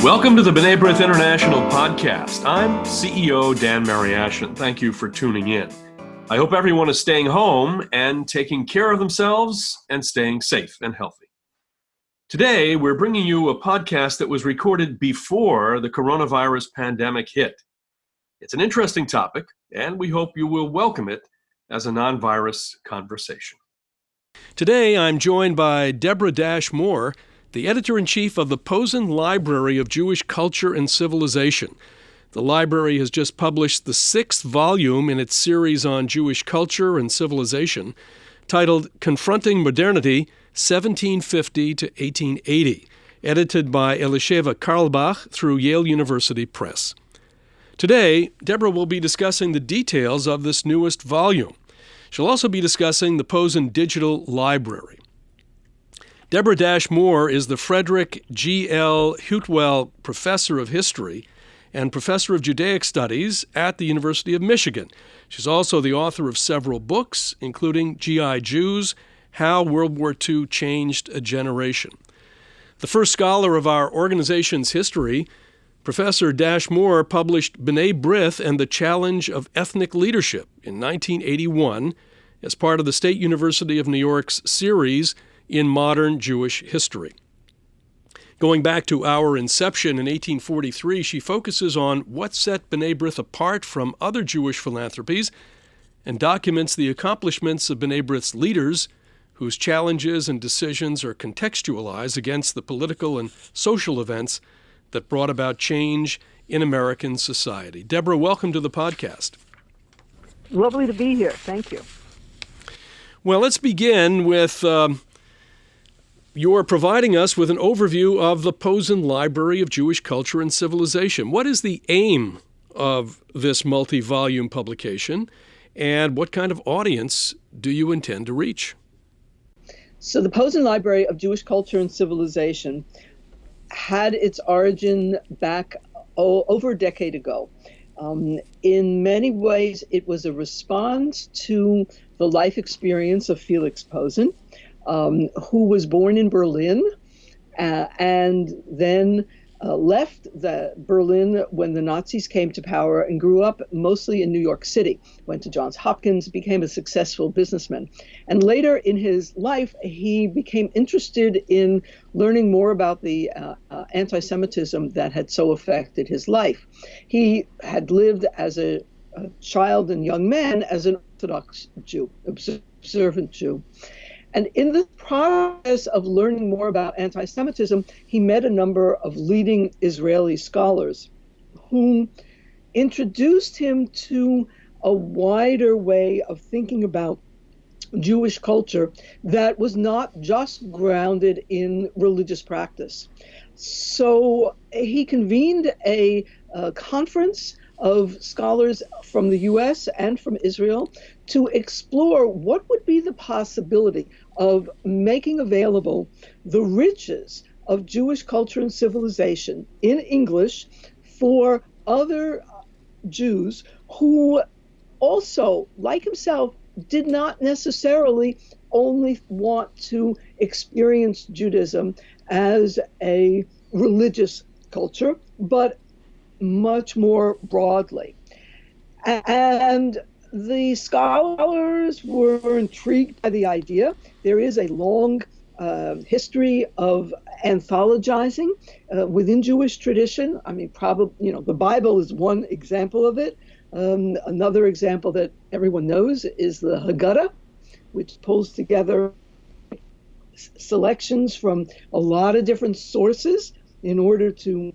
Welcome to the B'nai B'rith International podcast. I'm CEO Dan Mariaschin. Thank you for tuning in. I hope everyone is staying home and taking care of themselves and staying safe and healthy. Today, we're bringing you a podcast that was recorded before the coronavirus pandemic hit. It's an interesting topic, and we hope you will welcome it as a non-virus conversation. Today, I'm joined by Deborah Dash Moore, the editor-in-chief of the Posen Library of Jewish Culture and Civilization. The library has just published the 6th volume in its series on Jewish culture and civilization, titled Confronting Modernity, 1750 to 1880, edited by Elisheva Carlbach through Yale University Press. Today, Deborah will be discussing the details of this newest volume. She'll also be discussing the Posen Digital Library. Deborah Dash Moore is the Frederick G. Huetwell Professor of History and Professor of Judaic Studies at the University of Michigan. She's also the author of several books, including G.I. Jews, How World War II Changed a Generation. The first scholar of our organization's history, Professor Dash Moore published B'nai B'rith and the Challenge of Ethnic Leadership in 1981 as part of the State University of New York's series in Modern Jewish History. Going back to our inception in 1843, she focuses on what set B'nai B'rith apart from other Jewish philanthropies and documents the accomplishments of B'nai B'rith's leaders whose challenges and decisions are contextualized against the political and social events that brought about change in American society. Deborah, welcome to the podcast. Lovely to be here. Thank you. Well, let's begin with you're providing us with an overview of the Posen Library of Jewish Culture and Civilization. What is the aim of this multi-volume publication, and what kind of audience do you intend to reach? So the Posen Library of Jewish Culture and Civilization had its origin back over a decade ago. In many ways, it was a response to the life experience of Felix Posen, who was born in Berlin and then left Berlin when the Nazis came to power and grew up mostly in New York City, went to Johns Hopkins, became a successful businessman. And later in his life, he became interested in learning more about the anti-Semitism that had so affected his life. He had lived as a child and young man as an Orthodox Jew, observant Jew. And in the process of learning more about anti-Semitism, he met a number of leading Israeli scholars who introduced him to a wider way of thinking about Jewish culture that was not just grounded in religious practice. So he convened a conference of scholars from the U.S. and from Israel to explore what would be the possibility of making available the riches of Jewish culture and civilization in English for other Jews who also, like himself, did not necessarily only want to experience Judaism as a religious culture, but much more broadly. And the scholars were intrigued by the idea. There is a long history of anthologizing within Jewish tradition. I mean, probably, the Bible is one example of it. Another example that everyone knows is the Haggadah, which pulls together selections from a lot of different sources in order to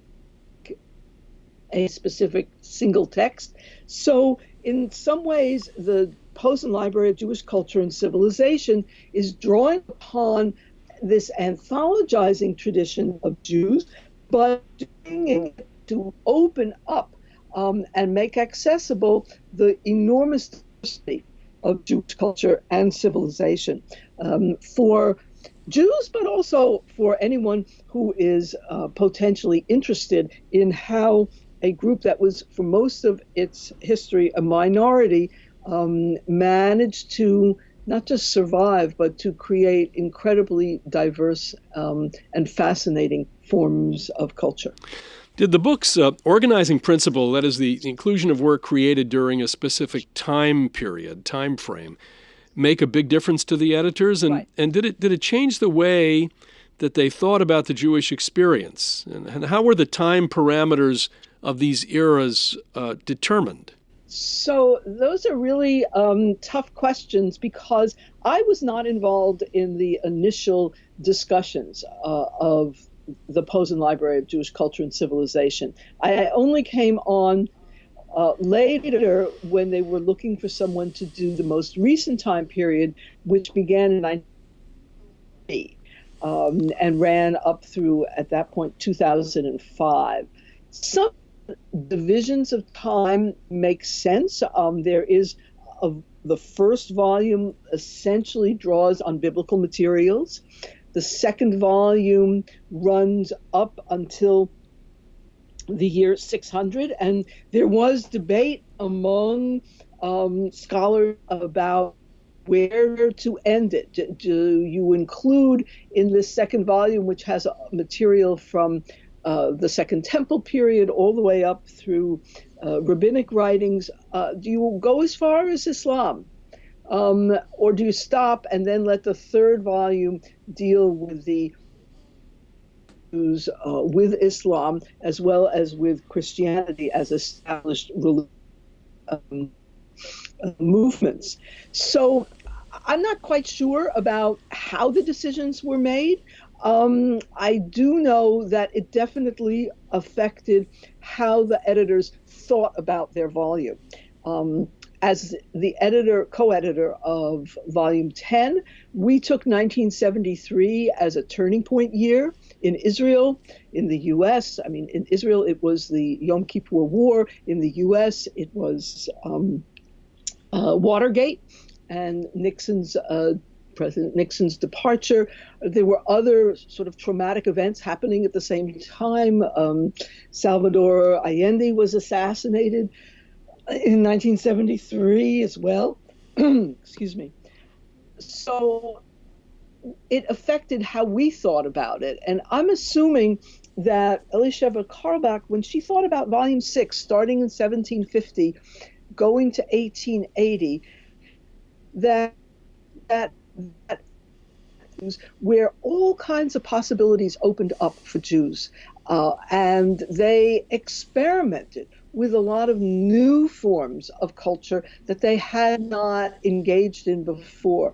a specific single text. So in some ways, the Posen Library of Jewish Culture and Civilization is drawing upon this anthologizing tradition of Jews, but doing it to open up and make accessible the enormous diversity of Jewish culture and civilization for Jews, but also for anyone who is potentially interested in how a group that was, for most of its history, a minority, managed to not just survive, but to create incredibly diverse and fascinating forms of culture. Did the book's organizing principle, that is the inclusion of work created during a specific time frame, make a big difference to the editors? And, Right. and did it change the way that they thought about the Jewish experience? And how were the time parameters of these eras determined? So those are really tough questions, because I was not involved in the initial discussions of the Posen Library of Jewish Culture and Civilization. I only came on later, when they were looking for someone to do the most recent time period, which began in 1980 and ran up through, at that point, 2005. Some divisions of time make sense. There is the first volume essentially draws on biblical materials. The second volume runs up until the year 600, and there was debate among scholars about where to end it. Do you include in this second volume, which has material from the Second Temple period all the way up through rabbinic writings, do you go as far as Islam? Or do you stop and then let the third volume deal with the Jews, with Islam, as well as with Christianity as established movements? So I'm not quite sure about how the decisions were made. I do know that it definitely affected how the editors thought about their volume. As the co-editor of Volume 10, we took 1973 as a turning point year in Israel, in the U.S. I mean, in Israel, it was the Yom Kippur War. In the U.S., it was Watergate and President Nixon's departure. There were other sort of traumatic events happening at the same time. Salvador Allende was assassinated in 1973 as well. Excuse me. So it affected how we thought about it. And I'm assuming that Elisheva Carlebach, when she thought about Volume 6, starting in 1750, going to 1880, that where all kinds of possibilities opened up for Jews. And they experimented with a lot of new forms of culture that they had not engaged in before.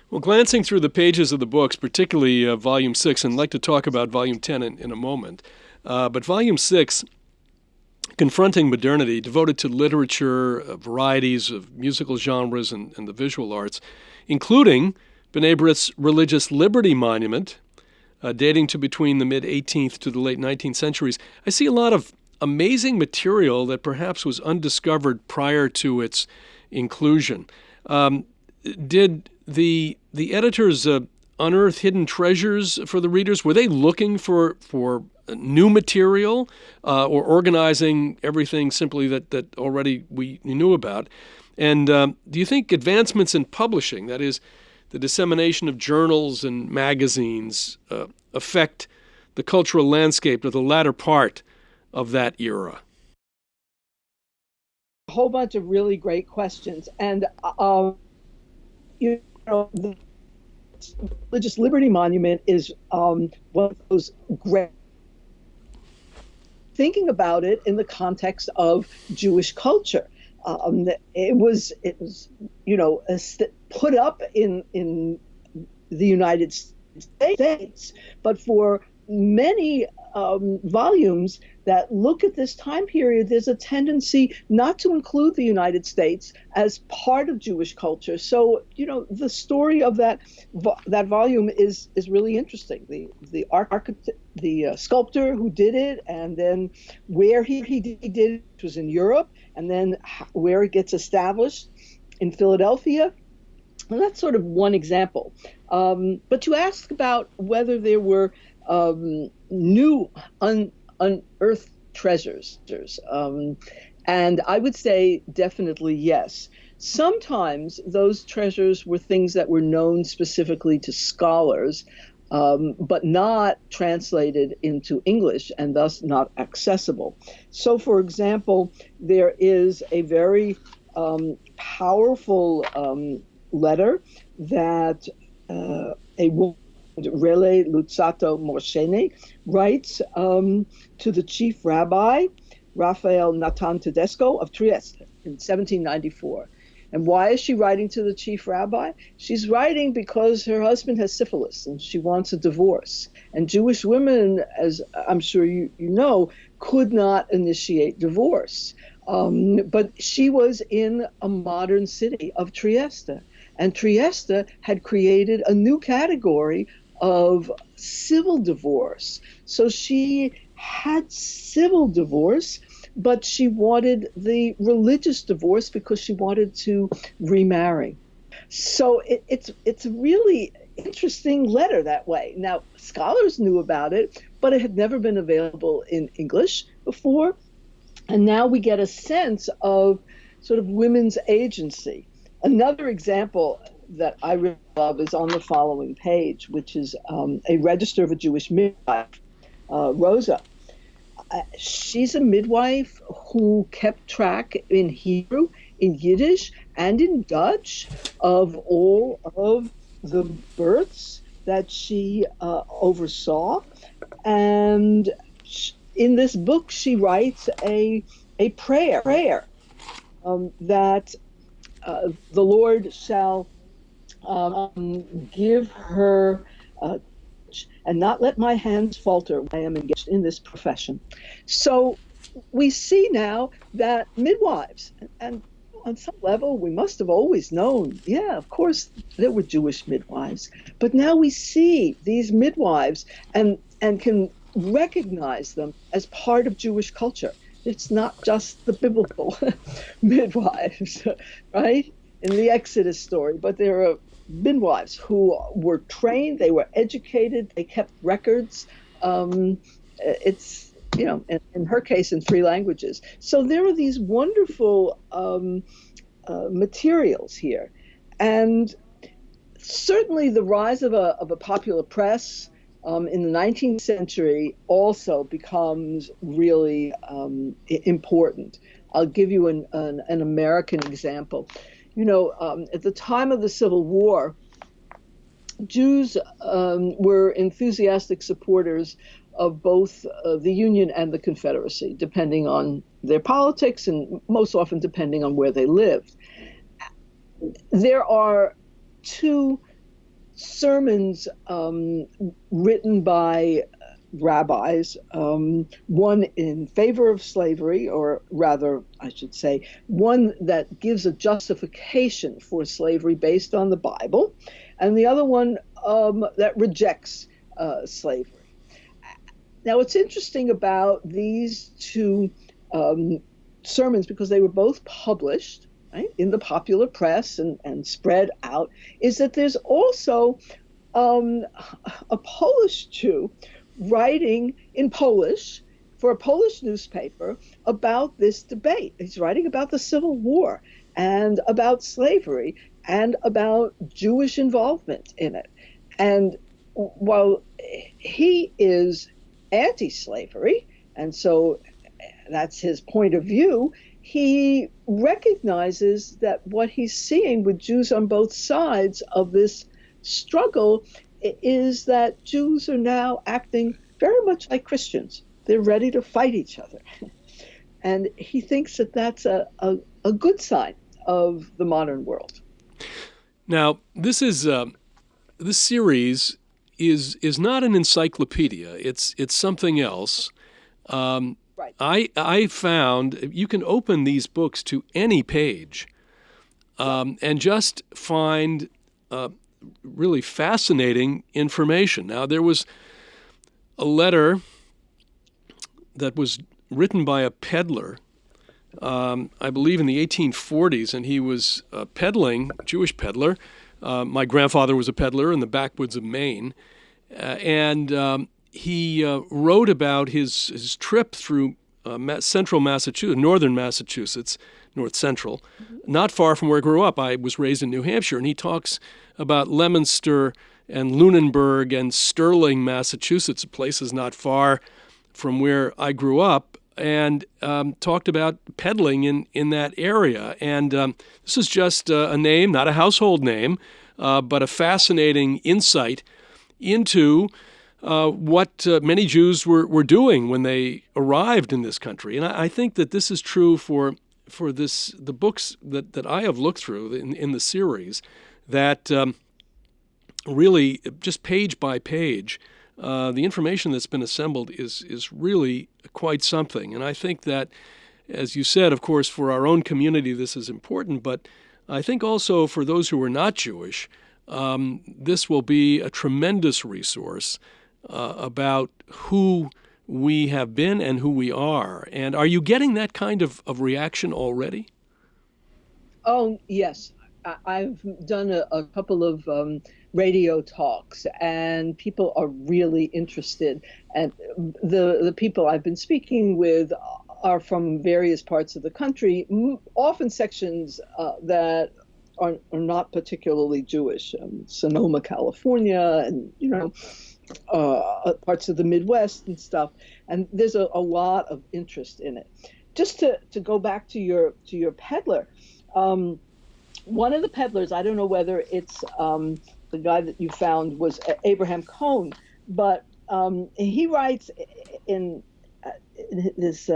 Well, glancing through the pages of the books, particularly Volume 6, and I'd like to talk about Volume 10 in a moment, but Volume 6, Confronting Modernity, devoted to literature, varieties of musical genres and the visual arts, including B'nai B'rith's Religious Liberty Monument, dating to between the mid-18th to the late 19th centuries. I see a lot of amazing material that perhaps was undiscovered prior to its inclusion. Did the editors unearth hidden treasures for the readers? Were they looking for new material or organizing everything simply that already we knew about? And do you think advancements in publishing, that is, the dissemination of journals and magazines, affect the cultural landscape of the latter part of that era? A whole bunch of really great questions. And, the Religious Liberty Monument is one of those great. Thinking about it in the context of Jewish culture, it was put up in the United States, but for many volumes that look at this time period, there's a tendency not to include the United States as part of Jewish culture. So, the story of that volume is really interesting. The architect, the sculptor who did it, and then where he did it, which was in Europe, and then where it gets established in Philadelphia. And that's sort of one example. But you asked about whether there were new unearthed treasures. And I would say definitely yes. Sometimes those treasures were things that were known specifically to scholars, but not translated into English and thus not accessible. So, for example, there is a very powerful letter that a woman, Rele Luzzato Morshene, writes to the chief rabbi, Raphael Natan Tedesco of Trieste in 1794. And why is she writing to the chief rabbi? She's writing because her husband has syphilis and she wants a divorce. And Jewish women, as I'm sure you know, could not initiate divorce. But she was in a modern city of Trieste. And Trieste had created a new category of civil divorce. So she had civil divorce, but she wanted the religious divorce because she wanted to remarry. So it's a really interesting letter that way. Now, scholars knew about it, but it had never been available in English before. And now we get a sense of sort of women's agency. Another example that I really love is on the following page, which is a register of a Jewish midwife, Rosa. She's a midwife who kept track in Hebrew, in Yiddish, and in Dutch of all of the births that she oversaw. And in this book, she writes a prayer that the Lord shall give her and not let my hands falter when I am engaged in this profession. So we see now that midwives, and on some level we must have always known, yeah, of course there were Jewish midwives, but now we see these midwives and can recognize them as part of Jewish culture. It's not just the biblical midwives, right? In the Exodus story, but there are midwives who were trained, they were educated, they kept records. It's, in her case, in 3 languages. So there are these wonderful materials here. And certainly the rise of a popular press in the 19th century also becomes really important. I'll give you an American example. At the time of the Civil War, Jews were enthusiastic supporters of both the Union and the Confederacy, depending on their politics and most often depending on where they lived. There are 2 sermons written by rabbis, one in favor of slavery, or rather, I should say, one that gives a justification for slavery based on the Bible, and the other one that rejects slavery. Now, what's interesting about these 2 sermons, because they were both published, right, in the popular press and spread out, is that there's also a Polish Jew writing in Polish for a Polish newspaper about this debate. He's writing about the Civil War and about slavery and about Jewish involvement in it. And while he is anti-slavery, and so that's his point of view, he recognizes that what he's seeing with Jews on both sides of this struggle is that Jews are now acting very much like Christians. They're ready to fight each other. And he thinks that that's a good sign of the modern world. Now, this series is not an encyclopedia. It's something else. Right. I found you can open these books to any page and just find really fascinating information. Now, there was a letter that was written by a peddler, I believe in the 1840s, and he was peddling, Jewish peddler. My grandfather was a peddler in the backwoods of Maine, and he wrote about his trip through central Massachusetts, northern Massachusetts, north central, not far from where I grew up. I was raised in New Hampshire, and he talks about Leominster and Lunenburg and Sterling, Massachusetts, places not far from where I grew up, and talked about peddling in that area. And this is just a name, not a household name, but a fascinating insight into what many Jews were doing when they arrived in this country. And I think that this is true for the books that I have looked through in the series, that really, just page by page, the information that's been assembled is really quite something. And I think that, as you said, of course, for our own community this is important, but I think also for those who are not Jewish, this will be a tremendous resource about who we have been and who we are. And are you getting that kind of reaction already? Oh, yes. I've done a couple of radio talks, and people are really interested. And the people I've been speaking with are from various parts of the country, often sections that are not particularly Jewish. Sonoma, California, and parts of the Midwest and stuff. And there's a lot of interest in it. Just to go back to your peddler. One of the peddlers, I don't know whether it's the guy that you found was Abraham Cohn, but he writes in this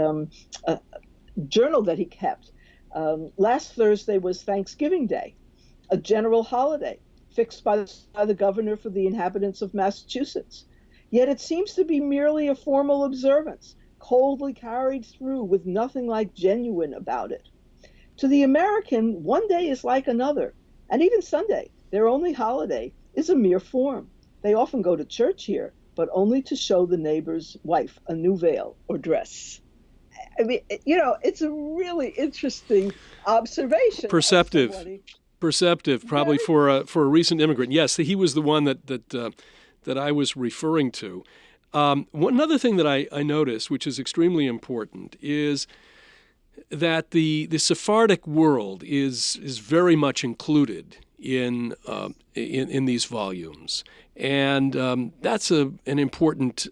journal that he kept. Last Thursday was Thanksgiving Day, a general holiday fixed by the governor for the inhabitants of Massachusetts. Yet it seems to be merely a formal observance, coldly carried through with nothing like genuine about it. To the American, one day is like another, and even Sunday, their only holiday, is a mere form. They often go to church here, but only to show the neighbor's wife a new veil or dress. I mean, it's a really interesting observation. Perceptive, probably for a recent immigrant. Yes, he was the one that I was referring to. One other thing that I noticed, which is extremely important, is that the Sephardic world is very much included in these volumes, and that's an important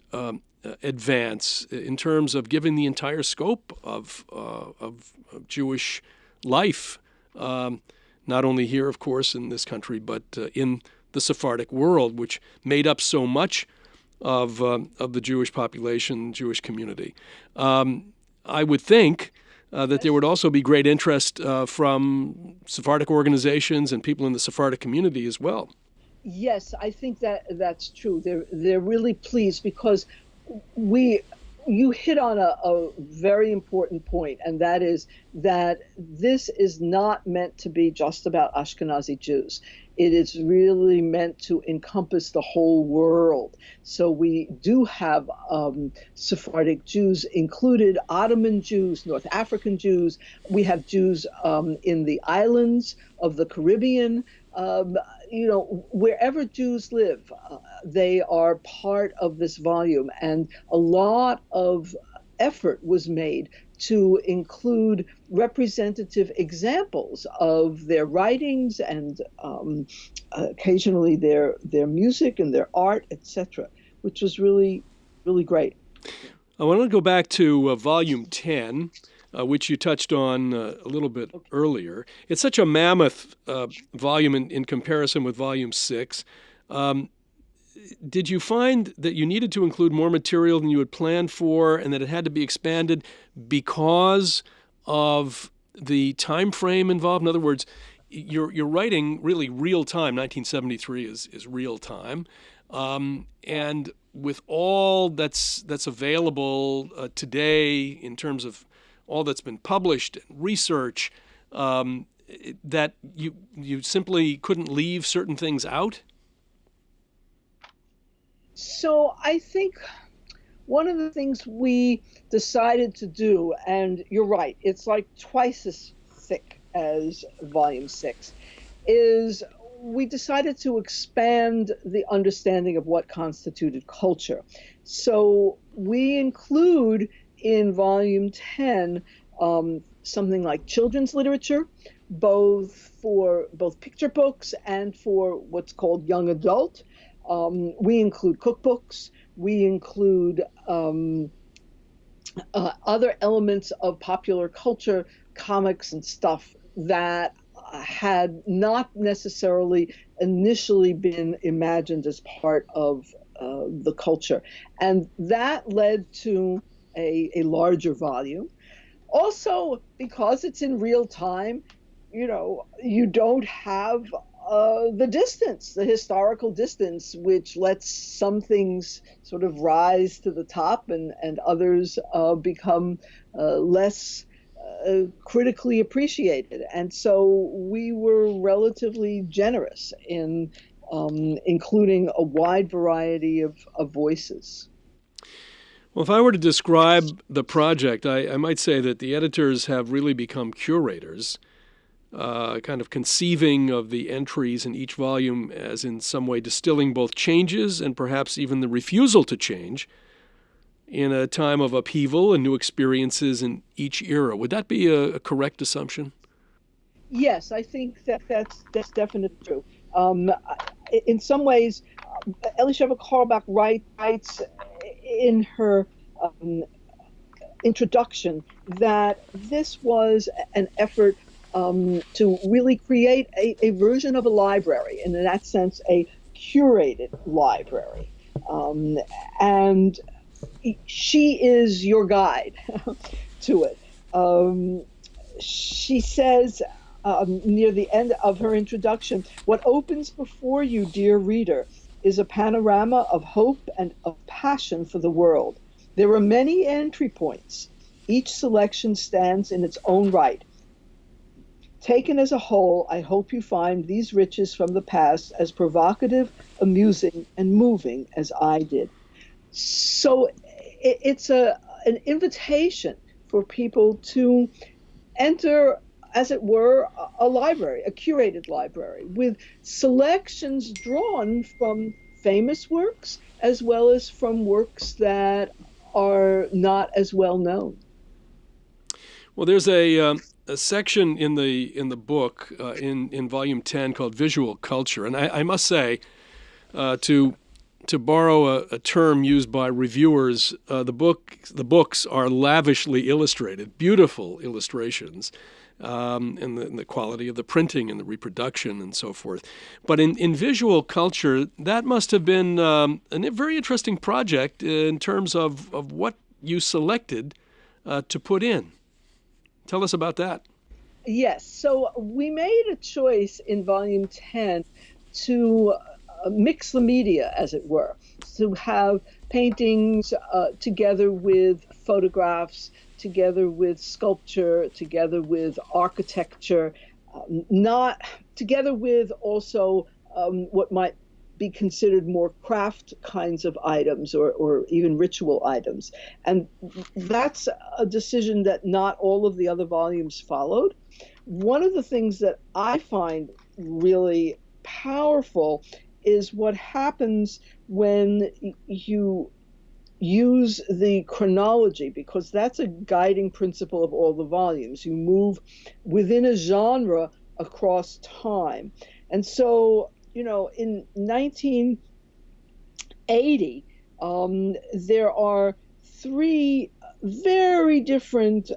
advance in terms of giving the entire scope of Jewish life, not only here, of course, in this country, but in the Sephardic world, which made up so much of the Jewish population, Jewish community. I would think that there would also be great interest from Sephardic organizations and people in the Sephardic community as well. Yes, I think that's true. They're really pleased because you hit on a very important point, and that is that this is not meant to be just about Ashkenazi Jews. It is really meant to encompass the whole world. So we do have Sephardic Jews included, Ottoman Jews, North African Jews. We have Jews in the islands of the Caribbean. Wherever Jews live, they are part of this volume. And a lot of effort was made to include representative examples of their writings and occasionally their music and their art, etc., which was really, really great. I want to go back to Volume 10, which you touched on a little bit earlier. It's such a mammoth volume in comparison with Volume 6. Did you find that you needed to include more material than you had planned for, and that it had to be expanded because of the time frame involved? In other words, you're writing really real time. 1973 is real time, and with all that's available today in terms of all that's been published and research, that you simply couldn't leave certain things out? So I think one of the things we decided to do, and you're right, it's like twice as thick as Volume 6, is we decided to expand the understanding of what constituted culture. So we include in volume 10 something like children's literature, both picture books and for what's called young adult. We include cookbooks. We include other elements of popular culture, comics and stuff that had not necessarily initially been imagined as part of the culture. And that led to a larger volume. Also, because it's in real time, you don't have the distance, the historical distance, which lets some things sort of rise to the top and others become less critically appreciated. And so we were relatively generous in including a wide variety of voices. Well, if I were to describe the project, I might say that the editors have really become curators, kind of conceiving of the entries in each volume as in some way distilling both changes and perhaps even the refusal to change in a time of upheaval and new experiences in each era. Would that be a correct assumption? Yes, I think that's definitely true. In some ways, Elisheva Korbach writes in her introduction that this was an effort to really create a version of a library, and in that sense, a curated library. And she is your guide to it. She says near the end of her introduction, "What opens before you, dear reader, is a panorama of hope and of passion for the world. There are many entry points. Each selection stands in its own right. Taken as a whole, I hope you find these riches from the past as provocative, amusing, and moving as I did." So it's an invitation for people to enter, as it were, a library, a curated library, with selections drawn from famous works as well as from works that are not as well known. Well, there's a section in the book in volume 10 called Visual Culture, and I must say, to borrow a term used by reviewers, the books are lavishly illustrated, beautiful illustrations, and the quality of the printing and the reproduction and so forth. But in visual culture, that must have been a very interesting project in terms of what you selected to put in. Tell us about that. Yes, so we made a choice in volume 10 to mix the media, as it were, to have paintings together with photographs, together with sculpture, together with architecture, not together with also what might be considered more craft kinds of items or even ritual items. And that's a decision that not all of the other volumes followed. One of the things that I find really powerful is what happens when you use the chronology, because that's a guiding principle of all the volumes. You move within a genre across time. And so, in 1980, there are three very different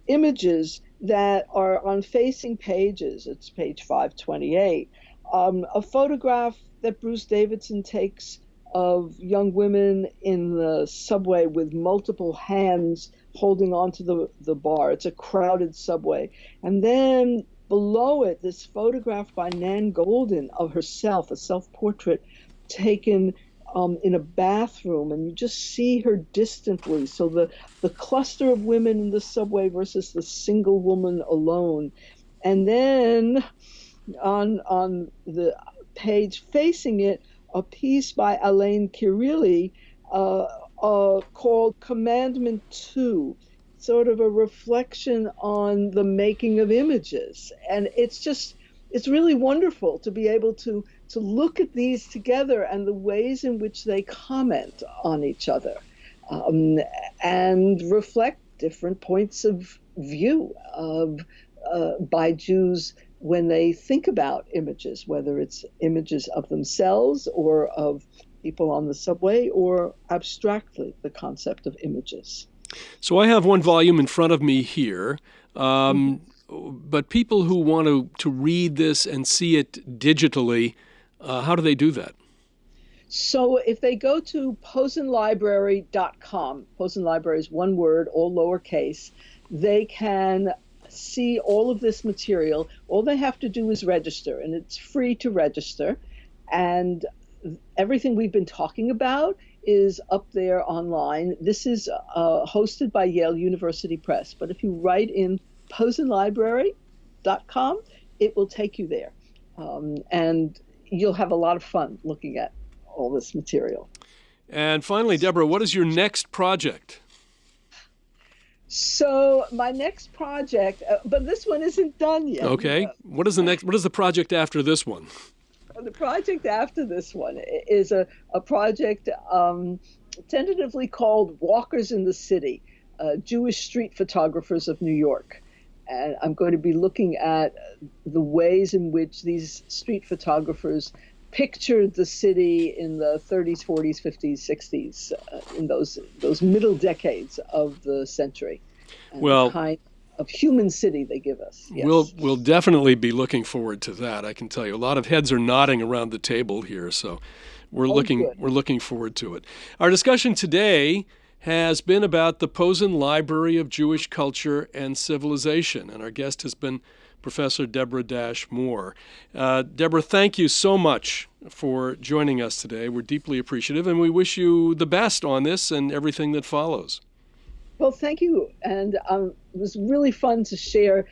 images that are on facing pages. It's page 528. A photograph that Bruce Davidson takes of young women in the subway with multiple hands holding onto the bar. It's a crowded subway. And then below it, this photograph by Nan Goldin of herself, a self-portrait taken in a bathroom, and you just see her distantly. So the cluster of women in the subway versus the single woman alone. And then on the page facing it, a piece by Alain Kirilli called Commandment 2, sort of a reflection on the making of images. And it's really wonderful to be able to look at these together and the ways in which they comment on each other. and reflect different points of view by Jews when they think about images, whether it's images of themselves or of people on the subway, or abstractly the concept of images. So I have one volume in front of me here, but people who want to read this and see it digitally, how do they do that? So if they go to posenlibrary.com, Posen Library is one word, all lowercase, they can see all of this material. All they have to do is register, and it's free to register. And everything we've been talking about is up there online. This is hosted by Yale University Press. But if you write in posenlibrary.com, it will take you there. And you'll have a lot of fun looking at all this material. And finally, Deborah, what is your next project? So my next project, but this one isn't done yet. Okay. What is the project after this one? The project after this one is a project tentatively called Walkers in the City, Jewish Street Photographers of New York. And I'm going to be looking at the ways in which these street photographers pictured the city in the 30s, 40s, 50s, 60s, in those middle decades of the century. And the kind of human city they give us. Yes. We'll definitely be looking forward to that. I can tell you, a lot of heads are nodding around the table here, so we're looking forward to it. Our discussion today has been about the Posen Library of Jewish Culture and Civilization, and our guest has been Professor Deborah Dash Moore. Deborah, thank you so much for joining us today. We're deeply appreciative, and we wish you the best on this and everything that follows. Well, thank you. And it was really fun to share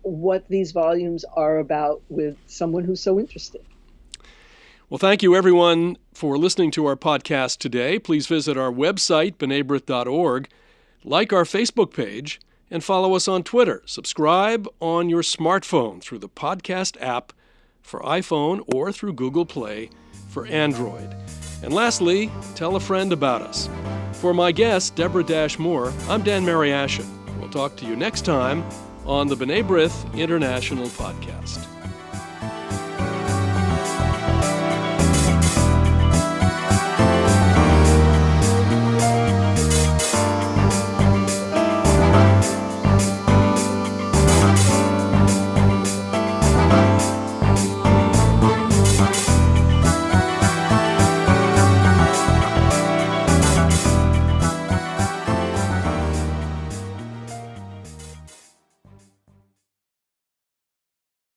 what these volumes are about with someone who's so interested. Well, thank you, everyone, for listening to our podcast today. Please visit our website, b'nai.org, like our Facebook page, and follow us on Twitter. Subscribe on your smartphone through the podcast app for iPhone or through Google Play for Android. And lastly, tell a friend about us. For my guest, Deborah Dash Moore, I'm Dan Mariaschin. We'll talk to you next time on the B'nai B'rith International Podcast.